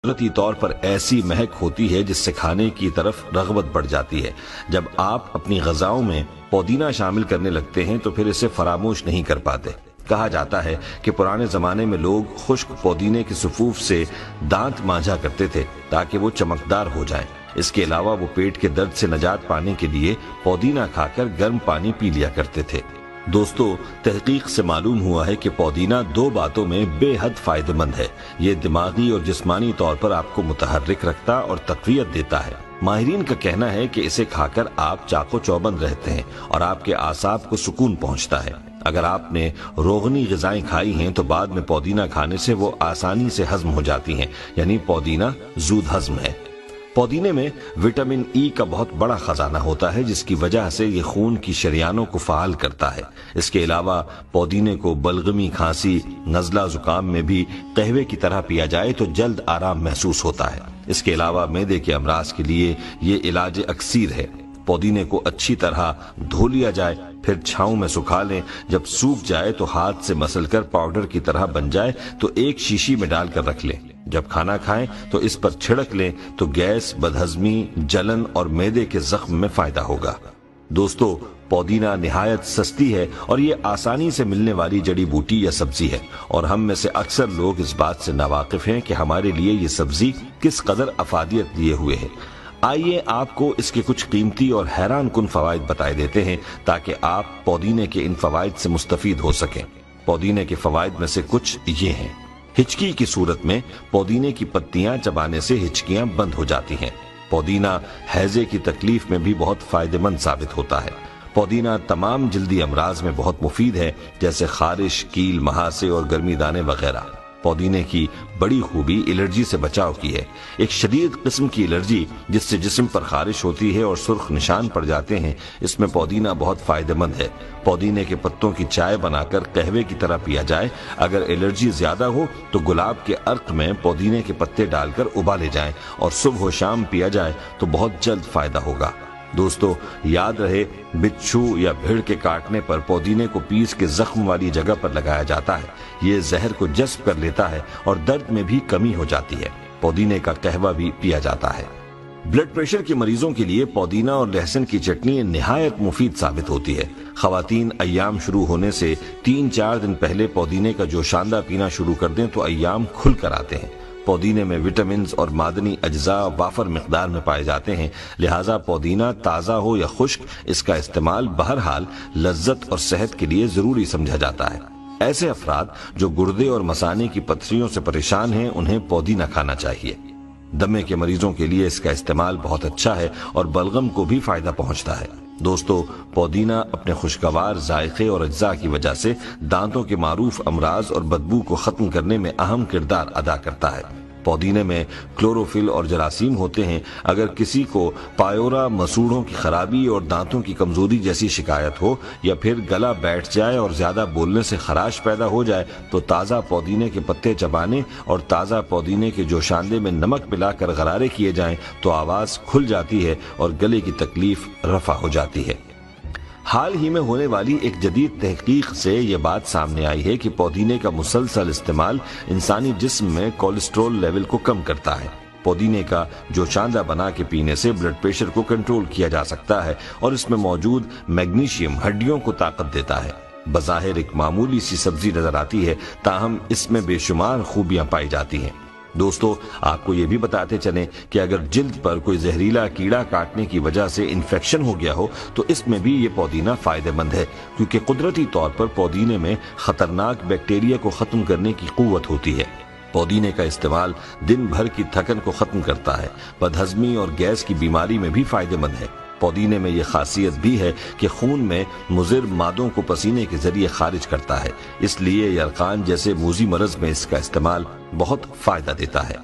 قدرتی طور پر ایسی مہک ہوتی ہے جس سے کھانے کی طرف رغبت بڑھ جاتی ہے۔ جب آپ اپنی غذاؤں میں پودینہ شامل کرنے لگتے ہیں تو پھر اسے فراموش نہیں کر پاتے۔ کہا جاتا ہے کہ پرانے زمانے میں لوگ خشک پودینے کے صفوف سے دانت مانجھا کرتے تھے تاکہ وہ چمکدار ہو جائیں۔ اس کے علاوہ وہ پیٹ کے درد سے نجات پانے کے لیے پودینہ کھا کر گرم پانی پی لیا کرتے تھے۔ دوستو، تحقیق سے معلوم ہوا ہے کہ پودینہ دو باتوں میں بے حد فائدہ مند ہے۔ یہ دماغی اور جسمانی طور پر آپ کو متحرک رکھتا اور تقویت دیتا ہے۔ ماہرین کا کہنا ہے کہ اسے کھا کر آپ چاق و چوبند رہتے ہیں اور آپ کے اعصاب کو سکون پہنچتا ہے۔ اگر آپ نے روغنی غذائیں کھائی ہیں تو بعد میں پودینہ کھانے سے وہ آسانی سے ہضم ہو جاتی ہیں، یعنی پودینہ زود ہضم ہے۔ پودینے میں وٹامن ای کا بہت بڑا خزانہ ہوتا ہے جس کی وجہ سے یہ خون کی شریانوں کو فعال کرتا ہے۔ اس کے علاوہ پودینے کو بلغمی، کھانسی، نزلہ، زکام میں بھی قہوے کی طرح پیا جائے تو جلد آرام محسوس ہوتا ہے۔ اس کے علاوہ معدے کے امراض کے لیے یہ علاج اکسیر ہے۔ پودینے کو اچھی طرح دھو لیا جائے، پھر چھاؤں میں سکھا لیں۔ جب سوکھ جائے تو ہاتھ سے مسل کر پاؤڈر کی طرح بن جائے تو ایک شیشی میں ڈال کر رکھ لیں۔ جب کھانا کھائیں تو اس پر چھڑک لیں تو گیس، بدہضمی، جلن اور معدے کے زخم میں فائدہ ہوگا۔ دوستو، پودینہ نہایت سستی ہے اور یہ آسانی سے ملنے والی جڑی بوٹی یا سبزی ہے، اور ہم میں سے اکثر لوگ اس بات سے ناواقف ہیں کہ ہمارے لیے یہ سبزی کس قدر افادیت لیے ہوئے ہے۔ آئیے آپ کو اس کے کچھ قیمتی اور حیران کن فوائد بتائے دیتے ہیں تاکہ آپ پودینے کے ان فوائد سے مستفید ہو سکیں۔ پودینے کے فوائد میں سے کچھ یہ ہیں۔ ہچکی کی صورت میں پودینے کی پتیاں چبانے سے ہچکیاں بند ہو جاتی ہیں۔ پودینہ ہیضے کی تکلیف میں بھی بہت فائدہ مند ثابت ہوتا ہے۔ پودینہ تمام جلدی امراض میں بہت مفید ہے، جیسے خارش، کیل، مہاسے اور گرمی دانے وغیرہ۔ پودینے کی بڑی خوبی الرجی سے بچاؤ کی ہے۔ ایک شدید قسم کی الرجی جس سے جسم پر خارش ہوتی ہے اور سرخ نشان پڑ جاتے ہیں، اس میں پودینہ بہت فائدہ مند ہے۔ پودینے کے پتوں کی چائے بنا کر قہوے کی طرح پیا جائے۔ اگر الرجی زیادہ ہو تو گلاب کے عرق میں پودینے کے پتے ڈال کر ابالے جائیں اور صبح و شام پیا جائے تو بہت جلد فائدہ ہوگا۔ دوستو، یاد رہے، بچھو یا بھیڑ کے کاٹنے پر پودینے کو پیس کے زخم والی جگہ پر لگایا جاتا ہے۔ یہ زہر کو جذب کر لیتا ہے اور درد میں بھی کمی ہو جاتی ہے۔ پودینے کا قہوہ بھی پیا جاتا ہے۔ بلڈ پریشر کے مریضوں کے لیے پودینہ اور لہسن کی چٹنی نہایت مفید ثابت ہوتی ہے۔ خواتین ایام شروع ہونے سے 3-4 دن پہلے پودینے کا جوشاندہ پینا شروع کر دیں تو ایام کھل کر آتے ہیں۔ پودینے میں وٹامنز اور معدنی اجزاء وافر مقدار میں پائے جاتے ہیں، لہٰذا پودینہ تازہ ہو یا خشک، اس کا استعمال بہرحال لذت اور صحت کے لیے ضروری سمجھا جاتا ہے۔ ایسے افراد جو گردے اور مثانے کی پتھریوں سے پریشان ہیں انہیں پودینہ کھانا چاہیے۔ دمے کے مریضوں کے لیے اس کا استعمال بہت اچھا ہے اور بلغم کو بھی فائدہ پہنچتا ہے۔ دوستو، پودینہ اپنے خوشگوار ذائقے اور اجزاء کی وجہ سے دانتوں کے معروف امراض اور بدبو کو ختم کرنے میں اہم کردار ادا کرتا ہے۔ پودینے میں کلوروفل اور جراثیم ہوتے ہیں۔ اگر کسی کو پایورا، مسوڑھوں کی خرابی اور دانتوں کی کمزوری جیسی شکایت ہو، یا پھر گلا بیٹھ جائے اور زیادہ بولنے سے خراش پیدا ہو جائے تو تازہ پودینے کے پتے چبانے اور تازہ پودینے کے جوشاندے میں نمک ملا کر غرارے کیے جائیں تو آواز کھل جاتی ہے اور گلے کی تکلیف رفع ہو جاتی ہے۔ حال ہی میں ہونے والی ایک جدید تحقیق سے یہ بات سامنے آئی ہے کہ پودینے کا مسلسل استعمال انسانی جسم میں کولیسٹرول لیول کو کم کرتا ہے۔ پودینے کا جوشاندہ بنا کے پینے سے بلڈ پریشر کو کنٹرول کیا جا سکتا ہے اور اس میں موجود میگنیشیم ہڈیوں کو طاقت دیتا ہے۔ بظاہر ایک معمولی سی سبزی نظر آتی ہے، تاہم اس میں بے شمار خوبیاں پائی جاتی ہیں۔ دوستو، آپ کو یہ بھی بتاتے چلیں کہ اگر جلد پر کوئی زہریلا کیڑا کاٹنے کی وجہ سے انفیکشن ہو گیا ہو تو اس میں بھی یہ پودینہ فائدہ مند ہے، کیونکہ قدرتی طور پر پودینے میں خطرناک بیکٹیریا کو ختم کرنے کی قوت ہوتی ہے۔ پودینے کا استعمال دن بھر کی تھکن کو ختم کرتا ہے۔ بدہضمی اور گیس کی بیماری میں بھی فائدہ مند ہے۔ پودینے میں یہ خاصیت بھی ہے کہ خون میں مضر مادوں کو پسینے کے ذریعے خارج کرتا ہے، اس لیے یرقان جیسے موذی مرض میں اس کا استعمال بہت فائدہ دیتا ہے۔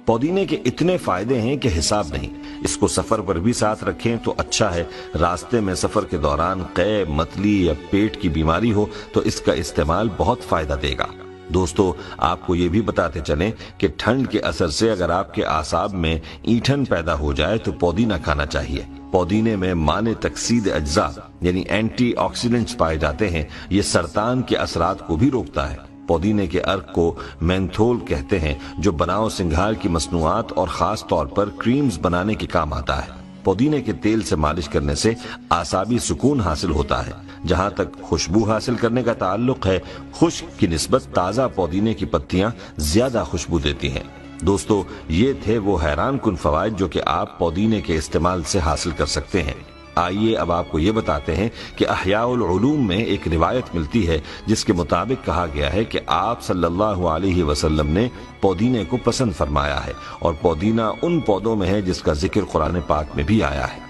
پودینے کے اتنے فائدے ہیں کہ حساب نہیں۔ اس کو سفر پر بھی ساتھ رکھیں تو اچھا ہے۔ راستے میں سفر کے دوران قے، متلی یا پیٹ کی بیماری ہو تو اس کا استعمال بہت فائدہ دے گا۔ دوستو، آپ کو یہ بھی بتاتے چلیں کہ ٹھنڈ کے اثر سے اگر آپ کے اعصاب میں اینٹھن پیدا ہو جائے تو پودینہ کھانا چاہیے۔ پودینے میں مانع تکسید اجزاء یعنی اینٹی آکسیڈنٹس پائے جاتے ہیں۔ یہ سرطان کے اثرات کو بھی روکتا ہے۔ پودینے کے عرق کو مینتھول کہتے ہیں، جو بناؤ سنگھار کی مصنوعات اور خاص طور پر کریمز بنانے کے کام آتا ہے۔ پودینے کے تیل سے مالش کرنے سے اعصابی سکون حاصل ہوتا ہے۔ جہاں تک خوشبو حاصل کرنے کا تعلق ہے، خشک کی نسبت تازہ پودینے کی پتیاں زیادہ خوشبو دیتی ہیں۔ دوستو، یہ تھے وہ حیران کن فوائد جو کہ آپ پودینے کے استعمال سے حاصل کر سکتے ہیں۔ آئیے اب آپ کو یہ بتاتے ہیں کہ احیاء العلوم میں ایک روایت ملتی ہے جس کے مطابق کہا گیا ہے کہ آپ صلی اللہ علیہ وسلم نے پودینے کو پسند فرمایا ہے، اور پودینہ ان پودوں میں ہے جس کا ذکر قرآن پاک میں بھی آیا ہے۔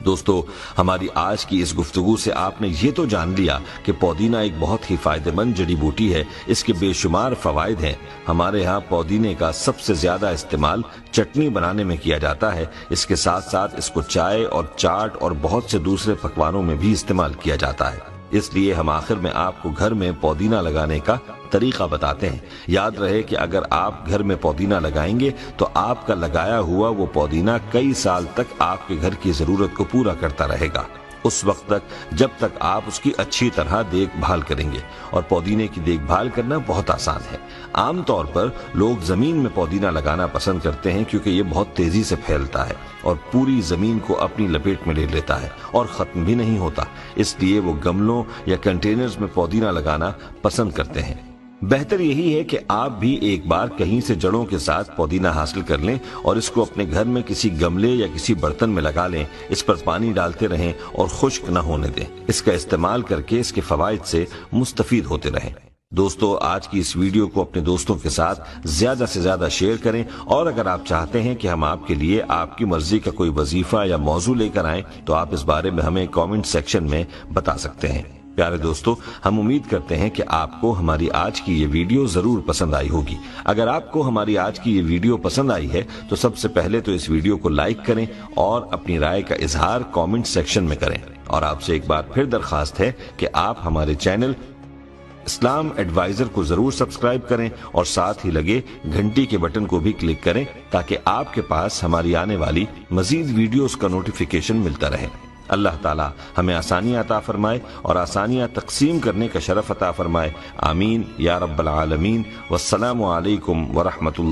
دوستو، ہماری آج کی اس گفتگو سے آپ نے یہ تو جان لیا کہ پودینہ ایک بہت ہی فائدہ مند جڑی بوٹی ہے، اس کے بے شمار فوائد ہیں۔ ہمارے ہاں پودینے کا سب سے زیادہ استعمال چٹنی بنانے میں کیا جاتا ہے، اس کے ساتھ ساتھ اس کو چائے اور چاٹ اور بہت سے دوسرے پکوانوں میں بھی استعمال کیا جاتا ہے۔ اس لیے ہم آخر میں آپ کو گھر میں پودینہ لگانے کا طریقہ بتاتے ہیں۔ یاد رہے کہ اگر آپ گھر میں پودینہ لگائیں گے تو آپ کا لگایا ہوا وہ پودینہ کئی سال تک آپ کے گھر کی ضرورت کو پورا کرتا رہے گا، اس وقت تک جب تک آپ اس کی اچھی طرح دیکھ بھال کریں گے۔ اور پودینے کی دیکھ بھال کرنا بہت آسان ہے۔ عام طور پر لوگ زمین میں پودینہ لگانا پسند کرتے ہیں کیونکہ یہ بہت تیزی سے پھیلتا ہے اور پوری زمین کو اپنی لپیٹ میں لے لیتا ہے اور ختم بھی نہیں ہوتا، اس لیے وہ گملوں یا کنٹینرز میں پودینہ لگانا پسند کرتے ہیں۔ بہتر یہی ہے کہ آپ بھی ایک بار کہیں سے جڑوں کے ساتھ پودینہ حاصل کر لیں اور اس کو اپنے گھر میں کسی گملے یا کسی برتن میں لگا لیں، اس پر پانی ڈالتے رہیں اور خشک نہ ہونے دیں۔ اس کا استعمال کر کے اس کے فوائد سے مستفید ہوتے رہیں۔ دوستو، آج کی اس ویڈیو کو اپنے دوستوں کے ساتھ زیادہ سے زیادہ شیئر کریں، اور اگر آپ چاہتے ہیں کہ ہم آپ کے لیے آپ کی مرضی کا کوئی وظیفہ یا موضوع لے کر آئیں تو آپ اس بارے میں ہمیں کامنٹ سیکشن میں بتا سکتے ہیں۔ پیارے دوستو، ہم امید کرتے ہیں کہ آپ کو ہماری آج کی یہ ویڈیو ضرور پسند آئی ہوگی۔ اگر آپ کو ہماری آج کی یہ ویڈیو پسند آئی ہے تو سب سے پہلے تو اس ویڈیو کو لائک کریں اور اپنی رائے کا اظہار کامنٹ سیکشن میں کریں۔ اور آپ سے ایک بار پھر درخواست ہے کہ آپ ہمارے چینل اسلام ایڈوائزر کو ضرور سبسکرائب کریں اور ساتھ ہی لگے گھنٹی کے بٹن کو بھی کلک کریں تاکہ آپ کے پاس ہماری آنے والی مزید ویڈیوز کا نوٹیفیکیشن ملتا رہے۔ اللہ تعالی ہمیں آسانیاں عطا فرمائے اور آسانیاں تقسیم کرنے کا شرف عطا فرمائے۔ آمین یا رب العالمین۔ والسلام علیکم ورحمۃ اللہ۔